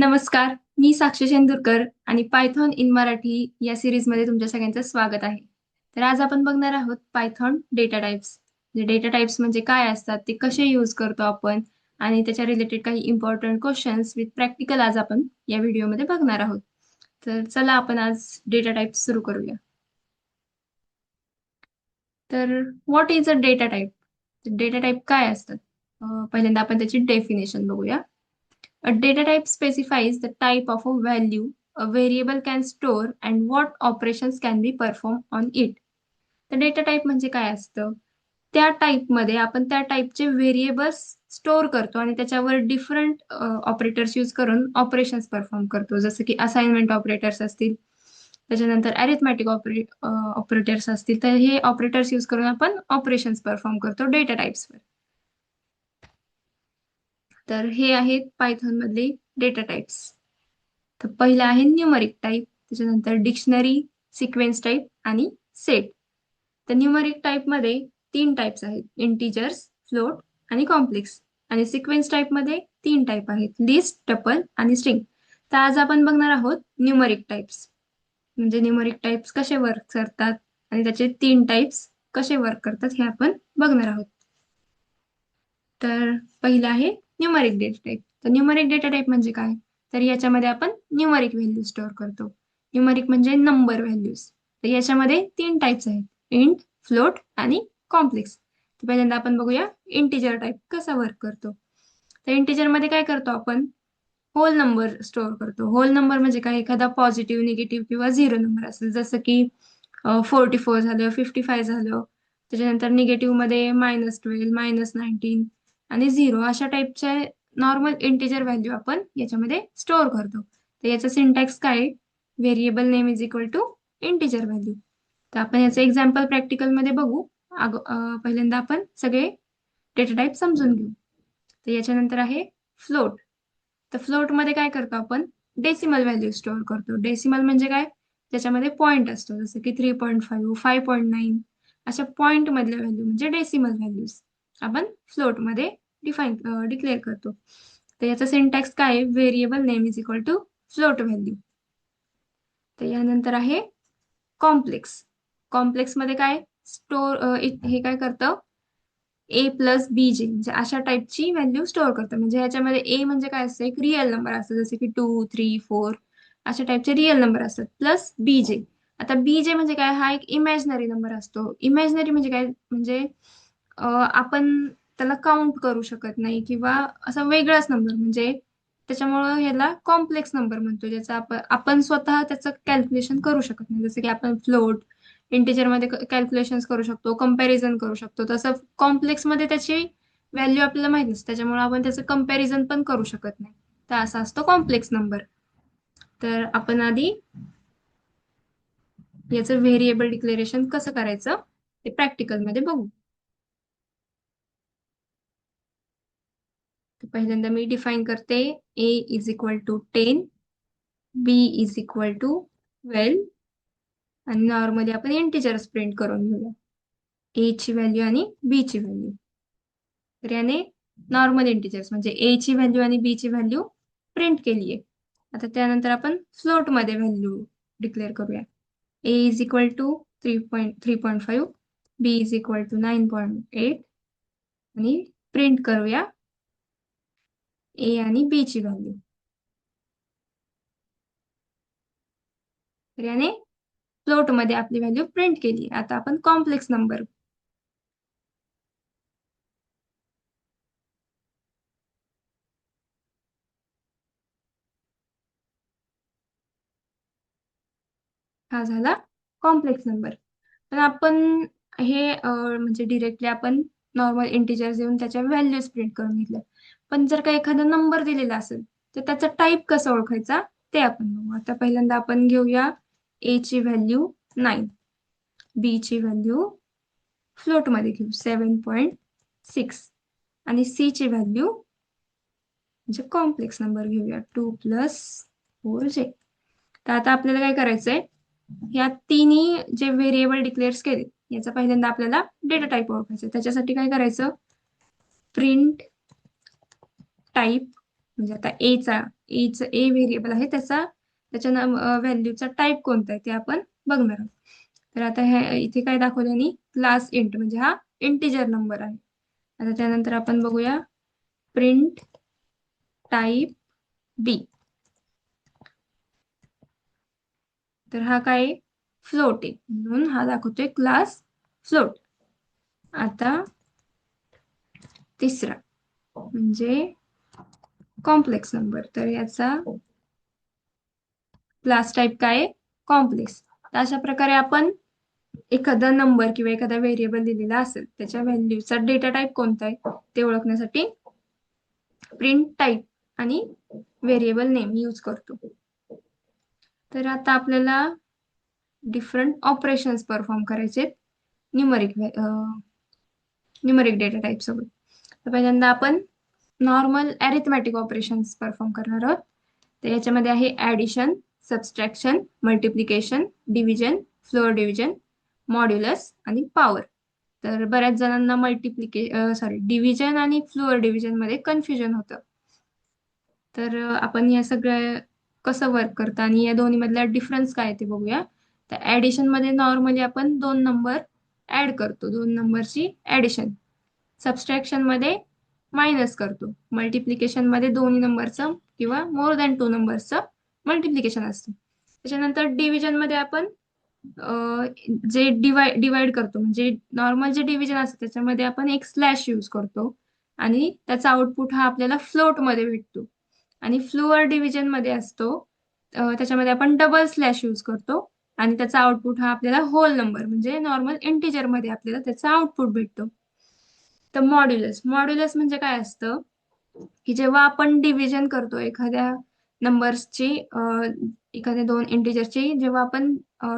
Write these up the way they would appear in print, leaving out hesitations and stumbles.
नमस्कार, मी साक्षी शेंदुरकर आणि Python in Marathi या सिरीजमध्ये तुमच्या सगळ्यांचं स्वागत आहे. तर आज आपण बघणार आहोत Python data types. Data types म्हणजे काय असतात, ते कसे यूज करतो आपण आणि त्याच्या रिलेटेड काही इम्पॉर्टंट क्वेश्चन्स विथ प्रॅक्टिकल आज आपण या व्हिडिओमध्ये बघणार आहोत. तर चला आपण आज डेटा टाइप्स सुरू करूया. तर what is a data type? Data type काय असतात? पहिल्यांदा आपण त्याची डेफिनेशन बघूया. A data type specifies the type of a value a variable can store and what operations can be performed on it. तर डेटा टाइप म्हणजे काय असतं? त्या टाईपमध्ये आपण त्या टाईपचे व्हेरिएबल्स स्टोअर करतो आणि त्याच्यावर डिफरंट ऑपरेटर्स यूज करून ऑपरेशन्स परफॉर्म करतो. जसं की असाइनमेंट ऑपरेटर्स असतील, त्याच्यानंतर अरिथमॅटिक ऑपरेटर्स असतील, तर हे ऑपरेटर्स यूज करून आपण ऑपरेशन्स परफॉर्म करतो डेटा टाइप्सवर. तर हे आहेत पायथॉन मधले डेटा टाइप्स. तर पहिलं आहे न्यूमरिक टाईप, त्याच्यानंतर डिक्शनरी, सिक्वेन्स टाईप आणि सेट. तर न्यूमरिक टाईपमध्ये तीन टाईप्स आहेत: इंटिजर्स, फ्लोट आणि कॉम्प्लेक्स. आणि सिक्वेन्स टाईपमध्ये तीन टाईप आहेत: लिस्ट, टपल आणि स्ट्रिंग. तर आज आपण बघणार आहोत न्यूमरिक टाईप्स, म्हणजे न्यूमरिक टाईप्स कसे वर्क करतात आणि त्याचे तीन टाईप्स कसे वर्क करतात हे आपण बघणार आहोत. तर पहिलं आहे न्यूमरिक डेटा टाईप. तर न्यूमरिक डेटा टाईप म्हणजे काय? तर याच्यामध्ये आपण न्यूमरिक व्हॅल्यू स्टोअर करतो. न्यूमरिक म्हणजे नंबर व्हॅल्यूज. तर याच्यामध्ये तीन टाईप्स आहेत: इंट, फ्लोट आणि कॉम्प्लेक्स. तर पहिल्यांदा आपण बघूया इंटिजर टाईप कसा वर्क करतो. तर इंटिजर मध्ये काय करतो आपण? होल नंबर स्टोअर करतो. होल नंबर म्हणजे काय? एखादा पॉझिटिव्ह, निगेटिव्ह किंवा झिरो नंबर असेल, जसं की 44 झालं, 55 झालं. त्याच्यानंतर निगेटिव्ह मध्ये -12, -19 आणि 0 अशा टाईपचे नॉर्मल इंटिजर व्हॅल्यू आपण याच्यामध्ये स्टोअर करतो. तर याचा सिंटॅक्स काय आहे? Variable name is equal to integer value. तर आपण याचं एक्झाम्पल प्रॅक्टिकल मध्ये बघू. पहिल्यांदा आपण सगळे डेटा टाईप समजून घेऊ. तर याच्यानंतर आहे फ्लोट. तर फ्लोट मध्ये काय करतो आपण? डेसिमल व्हॅल्यू स्टोअर करतो. डेसिमल म्हणजे काय? त्याच्यामध्ये पॉईंट असतो, जसं की 3.5, 5.9 अशा पॉईंट मधल्या व्हॅल्यू म्हणजे डेसिमल व्हॅल्यूज आपण फ्लोट मध्ये डिक्लेअर करतो. तर याचा सिंटॅक्स काय आहे? Variable name is equal to float value. तर यानंतर आहे कॉम्प्लेक्स. कॉम्प्लेक्स मध्ये काय स्टोअर हे काय करतं? ए प्लस बी जे म्हणजे अशा टाईपची व्हॅल्यू स्टोअर करतं. म्हणजे ह्याच्यामध्ये ए म्हणजे काय असतं? एक रिअल नंबर असतं, जसे की 2, 3, 4 अशा टाईपचे रिअल नंबर असतात, प्लस बी जे. आता बी जे म्हणजे काय? हा एक इमॅजिनरी नंबर असतो. इमॅजिनरी म्हणजे काय? म्हणजे आपण त्याला काउंट करू शकत नाही किंवा असा वेगळाच नंबर, म्हणजे त्याच्यामुळं ह्याला कॉम्प्लेक्स नंबर म्हणतो, ज्याचा आपण स्वतः त्याचं कॅल्क्युलेशन करू शकत नाही. जसं की आपण फ्लोट, इंटिजर मध्ये कॅल्क्युलेशन करू शकतो, कम्पॅरिझन करू शकतो, तसं कॉम्प्लेक्स मध्ये त्याची व्हॅल्यू आपल्याला माहित नसते, त्याच्यामुळे आपण त्याचं कम्पॅरिझन पण करू शकत नाही. तर असा असतो कॉम्प्लेक्स नंबर. तर आपण आधी याचं व्हेरिएबल डिक्लेरेशन कसं करायचं ते प्रॅक्टिकल मध्ये बघू. तर पहिल्यांदा मी डिफाईन करते: A is equal to 10, B is equal to 12 आणि नॉर्मली आपण इंटिजर्स प्रिंट करून घेऊया, ए ची व्हॅल्यू आणि बी ची व्हॅल्यू. तर याने नॉर्मल इंटिजर्स म्हणजे ए ची व्हॅल्यू आणि बी ची व्हॅल्यू प्रिंट केली आहे. आता त्यानंतर आपण फ्लोट मध्ये व्हॅल्यू डिक्लेअर करूया. A is equal to 3.5, B is equal to 9.8 आणि प्रिंट करूया ए आणि बी ची व्हॅल्यू. तर याने फ्लोट मध्ये आपली व्हॅल्यू प्रिंट केली. आता आपण कॉम्प्लेक्स नंबर हा झाला कॉम्प्लेक्स नंबर. पण आपण हे म्हणजे डिरेक्टली आपण नॉर्मल इंटिजर देऊन त्याच्या व्हॅल्यूज प्रिंट करून घेतल्या. पण जर का एखादा नंबर दिलेला असेल तर त्याचा टाईप कसा ओळखायचा ते आपण बघू. आता पहिल्यांदा आपण घेऊया ए ची व्हॅल्यू 9, बी ची व्हॅल्यू फ्लोट मध्ये घेऊ 7.6 आणि सी ची व्हॅल्यू म्हणजे कॉम्प्लेक्स नंबर घेऊया 2+4j. तर आता आपल्याला काय करायचंय? या तिन्ही जे व्हेरिएबल डिक्लेअर्स केले याचा पहिल्यांदा आपल्याला डेटा टाईप ओळखायचं. त्याच्यासाठी काय करायचं? प्रिंट टाईप म्हणजे आता ए व्हेरिएबल आहे, त्याच्या व्हॅल्यूचा टाईप कोणता आहे ते आपण बघणार आहोत. तर आता इथे काय दाखवलं आणि क्लास इंट म्हणजे हा इंटिजर नंबर आहे. आता त्यानंतर आपण बघूया प्रिंट टाईप बी. तर हा काय फ्लोट आहे, म्हणून हा दाखवतोय क्लास फ्लोट. आता तिसरा म्हणजे कॉम्प्लेक्स नंबर. तर याचा क्लास टाईप काय आहे, कॉम्प्लेक्स. तर अशा प्रकारे आपण एखादा नंबर किंवा एखादा व्हेरिएबल दिलेला असेल त्याच्या व्हॅल्यूचा डेटा टाईप कोणता आहे ते ओळखण्यासाठी प्रिंट टाईप आणि व्हेरिएबल नेम यूज करतो. तर आता आपल्याला डिफरंट ऑपरेशन्स परफॉर्म करायचे न्यूमरिक डेटा टाईप सोबत. तर पहिल्यांदा आपण नॉर्मल अरिथमॅटिक ऑपरेशन्स परफॉर्म करणार आहोत. तर याच्यामध्ये आहे addition, subtraction, multiplication, division, floor division, modulus आणि पॉवर. तर बऱ्याच जणांना डिव्हिजन आणि फ्लोअर डिव्हिजन मध्ये कन्फ्युजन होतं. तर आपण या सगळ्या कसं वर्क करतं आणि या दोन्ही मधला डिफरन्स काय ते बघूया. तर ऍडिशन मध्ये नॉर्मली आपण दोन नंबर ऍड करतो, दोन नंबरची ऍडिशन. सबस्ट्रॅक्शन मध्ये मायनस करतो. मल्टिप्लिकेशन मध्ये दोन्ही नंबरचं किंवा मोर दॅन टू नंबरचं मल्टिप्लिकेशन असतं. त्याच्यानंतर डिव्हिजन मध्ये आपण जे डिवाइड करतो, म्हणजे नॉर्मल जे डिव्हिजन असतं त्याच्यामध्ये आपण एक स्लॅश यूज करतो आणि त्याचा आउटपुट हा आपल्याला फ्लोट मध्ये भेटतो. आणि फ्लोअर डिव्हिजन मध्ये असतो, त्याच्यामध्ये आपण डबल स्लॅश यूज करतो आणि त्याचा आउटपुट हा आपल्याला होल नंबर म्हणजे नॉर्मल इंटिजर मध्ये आपल्याला त्याचा आउटपुट भेटतो. तर मॉड्युलस म्हणजे काय असतं की जेव्हा आपण डिव्हिजन करतो एखाद्या नंबर्सची, एखाद्या दोन इंटिजरची जेव्हा आपण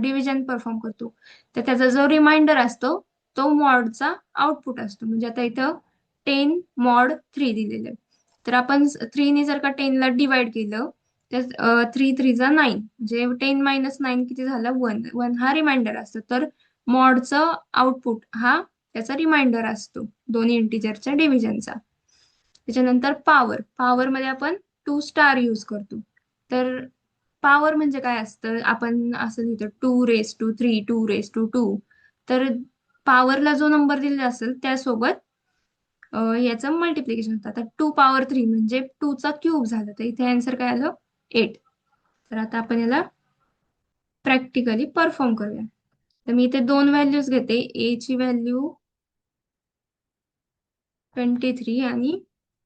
डिव्हिजन परफॉर्म करतो, तर त्याचा जो रिमाइंडर असतो तो मॉडचा आउटपुट असतो. म्हणजे आता इथं 10 मॉड 3 दिलेलं आहे. तर आपण 3ने जर का 10ला डिवाइड केलं तर 3 3 जा 9, म्हणजे 10 मायनस 9 किती झालं, 1. 1 हा रिमाइंडर असतो. तर मॉडचं आउटपुट हा त्याचा रिमाइंडर असतो दोन्ही इंटिजरच्या डिव्हिजनचा. त्याच्यानंतर पॉवर मध्ये आपण 2 स्टार यूज करतो. तर पॉवर म्हणजे काय असतं, आपण असं लिहितो 2 raised to 3, 2 raised to 2. तर पॉवरला जो नंबर दिलेला असेल त्यासोबत याचं मल्टिप्लिकेशन होतं. आता 2 power 3 म्हणजे 2 चा क्यूब झाला, तर इथे आन्सर काय आलं, 8. तर आता आपण याला प्रॅक्टिकली परफॉर्म करूया. तर मी इथे दोन व्हॅल्यूज घेते, ए ची व्हॅल्यू 23 आणि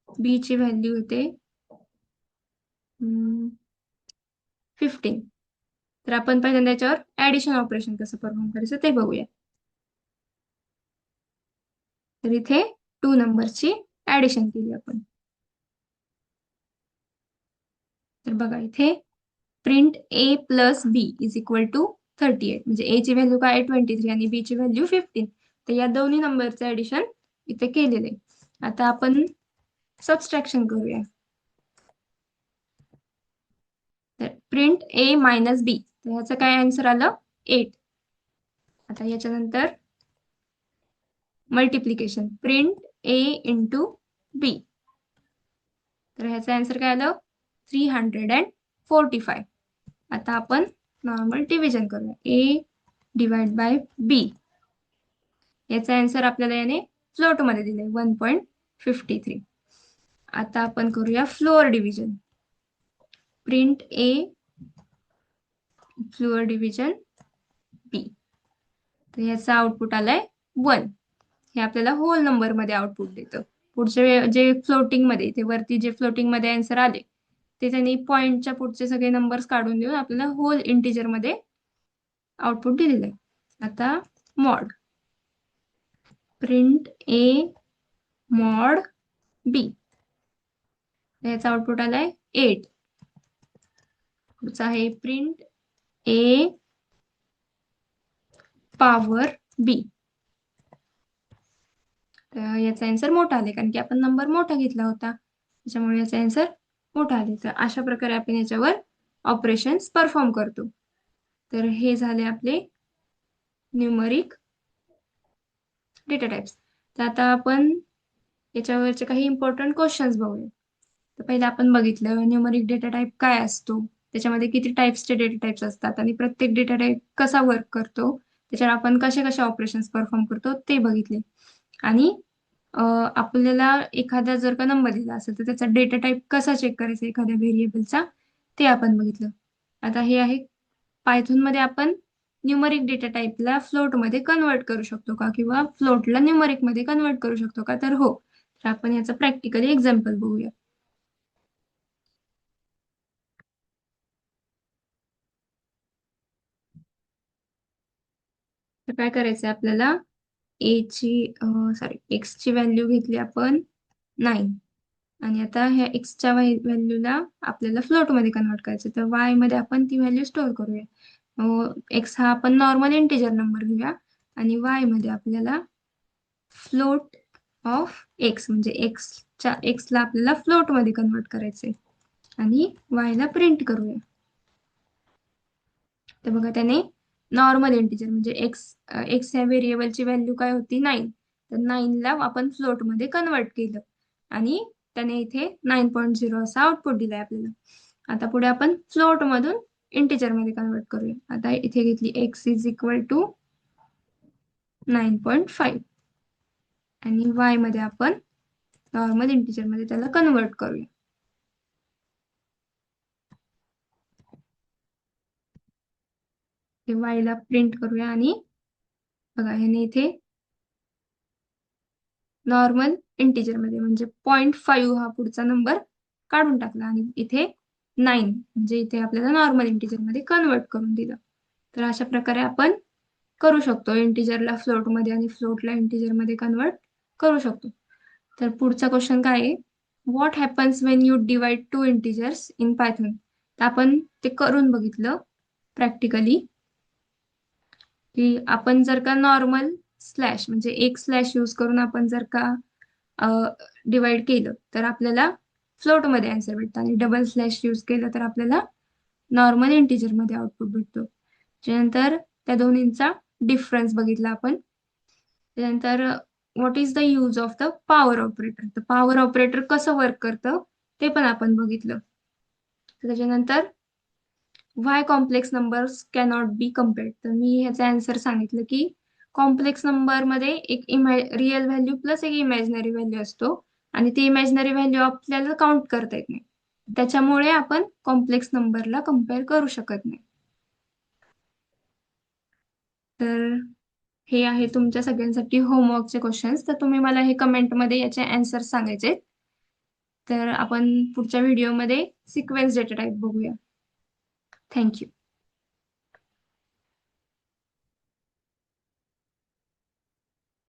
बी ची व्हॅल्यू येते 15. तर आपण पहिल्यांदा याच्यावर ऍडिशन ऑपरेशन कसं परफॉर्म करायचं ते बघूया. तर इथे 2 नंबरची ऍडिशन केली आपण. तर बघा इथे print a plus b is equal to 38. म्हणजे ए ची व्हॅल्यू काय आहे 23 आणि बी ची व्हॅल्यू 15. तर या दोन्ही नंबरचं ऍडिशन इथे केलेलं आहे. आता आपण सबस्ट्रॅक्शन करूया. तर प्रिंट ए मायनस बी, तर ह्याचं काय आन्सर आलं, 8. आता याच्यानंतर मल्टिप्लिकेशन, प्रिंट ए इंटू बी, तर ह्याचं आन्सर काय आलं, 345. आता आपण नॉर्मल डिव्हिजन करूया, ए डिवाइड बाय बी. याचा आन्सर आपल्याला याने फ्लोट मध्ये दिले 1.53. आता आपण करूया फ्लोअर डिव्हिजन, प्रिंट ए फ्लोअर डिव्हिजन बी. तर याचा आउटपुट आलाय 1. हे आपल्याला होल नंबर मध्ये आउटपुट देतं. पुढचे जे फ्लोटिंग मध्ये, ते वरती जे फ्लोटिंग मध्ये आन्सर आले ते त्यांनी पॉइंटच्या पुढचे सगळे नंबर्स काढून देऊन आपल्याला होल इंटिजर मध्ये आउटपुट दिलेलं आहे. आता मॉड, प्रिंट ए मॉड बी, याचा आउटपुट आलाय 8. पुढचा आहे प्रिंट ए पॉवर बी, तर याचा आन्सर मोठा आले कारण की आपण नंबर मोठा घेतला होता, त्याच्यामुळे याचा आन्सर मोठा आले. तर अशा प्रकारे आपण याच्यावर ऑपरेशन्स परफॉर्म करतो. तर हे झाले आपले न्यूमरिक डेटा टाइप्स. तर आता आपण याच्यावरचे काही इम्पॉर्टंट क्वेश्चन्स बघूया. तर पहिले आपण बघितलं न्यूमरिक डेटा टाइप काय असतो, त्याच्यामध्ये किती टाइप्सचे डेटा टाइप्स असतात आणि प्रत्येक डेटा टाइप कसा वर्क करतो, त्याच्यावर आपण कसे कसे ऑपरेशन्स परफॉर्म करतो ते बघितले. आणि आपल्याला एखादा जर का नंबर दिला असेल तर त्याचा डेटा टाइप कसा चेक करायचा एखाद्या व्हेरिएबलचा ते आपण बघितलं. आता हे आहे पायथॉनमध्ये आपण न्यूमरिक डेटा टाइपला फ्लोटमध्ये कन्वर्ट करू शकतो का किंवा फ्लोटला न्यूमरिकमध्ये कन्वर्ट करू शकतो का, तर हो. तर आपण याचं प्रॅक्टिकली एक्झाम्पल बघूया. तर काय करायचं आपल्याला, ए ची सॉरी एक्स ची व्हॅल्यू घेतली आपण 9. आणि आता ह्या एक्सच्या व्हॅल्यूला आपल्याला फ्लोटमध्ये कन्वर्ट करायचं, तर वाय मध्ये आपण ती व्हॅल्यू स्टोअर करूया. एक्स हा आपण नॉर्मल इंटिजर नंबर घेऊया आणि वाय मध्ये आपल्याला फ्लोट ऑफ एक्स म्हणजे एक्सला आपल्याला फ्लोटमध्ये कन्वर्ट करायचंय आणि वायला प्रिंट करूया. तर बघा त्याने नॉर्मल इंटिजर म्हणजे एक्स एक्स ह्या व्हेरिएबलची व्हॅल्यू काय होती 9, तर 9ला आपण फ्लोटमध्ये कन्वर्ट केलं आणि त्याने इथे 9.0 असा आउटपुट दिलाय आपल्याला. आता पुढे आपण फ्लोट मधून इंटिजर मध्ये कन्वर्ट करूया. आता इथे घेतली एक्स इज इक्वल टू 9.5 आणि वाय मध्ये आपण नॉर्मल इंटिजर मध्ये त्याला कन्वर्ट करूया. हे वायला प्रिंट करूया आणि बघा ह्याने इथे नॉर्मल इंटिजर मध्ये म्हणजे 0.5 हा पुढचा नंबर काढून टाकला आणि इथे 9 म्हणजे इथे आपल्याला नॉर्मल इंटिजर मध्ये कन्वर्ट करून दिलं. तर अशा प्रकारे आपण करू शकतो, इंटिजरला फ्लोट मध्ये आणि फ्लोटला इंटिजर मध्ये कन्वर्ट करू शकतो. तर पुढचा क्वेश्चन काय आहे, what happens Wien you divide two integers in Python. तर आपण ते करून बघितलं प्रॅक्टिकली, की आपण जर का नॉर्मल स्लॅश म्हणजे एक स्लॅश यूज करून आपण जर का डिवाइड केलं तर आपल्याला फ्लोटमध्ये आन्सर भेटतं आणि डबल स्लॅश यूज केलं तर आपल्याला नॉर्मल इंटिजरमध्ये आउटपुट भेटतो. त्यानंतर त्या दोन्हींचा डिफरन्स बघितला आपण. त्यानंतर what is the use of the power operator, तर पॉवर ऑपरेटर कसं वर्क करतं ते पण आपण बघितलं. त्याच्यानंतर why complex numbers cannot be compared, तर मी ह्याचा आन्सर सांगितलं की कॉम्प्लेक्स नंबर मध्ये एक रिअल व्हॅल्यू प्लस एक इमॅजिनरी व्हॅल्यू असतो आणि ती इमॅजिनरी व्हॅल्यू आपल्याला काउंट करता येत नाही, त्याच्यामुळे आपण कॉम्प्लेक्स नंबरला कम्पेअर करू शकत नाही. तर हे आहे तुमच्या सगळ्यांसाठी होमवर्कचे क्वेश्चन्स, तर तुम्ही मला हे कमेंटमध्ये याचे आन्सर सांगायचे. तर आपण पुढच्या व्हिडिओमध्ये सिक्वेन्स डेटा टाइप बघूया. थँक्यू.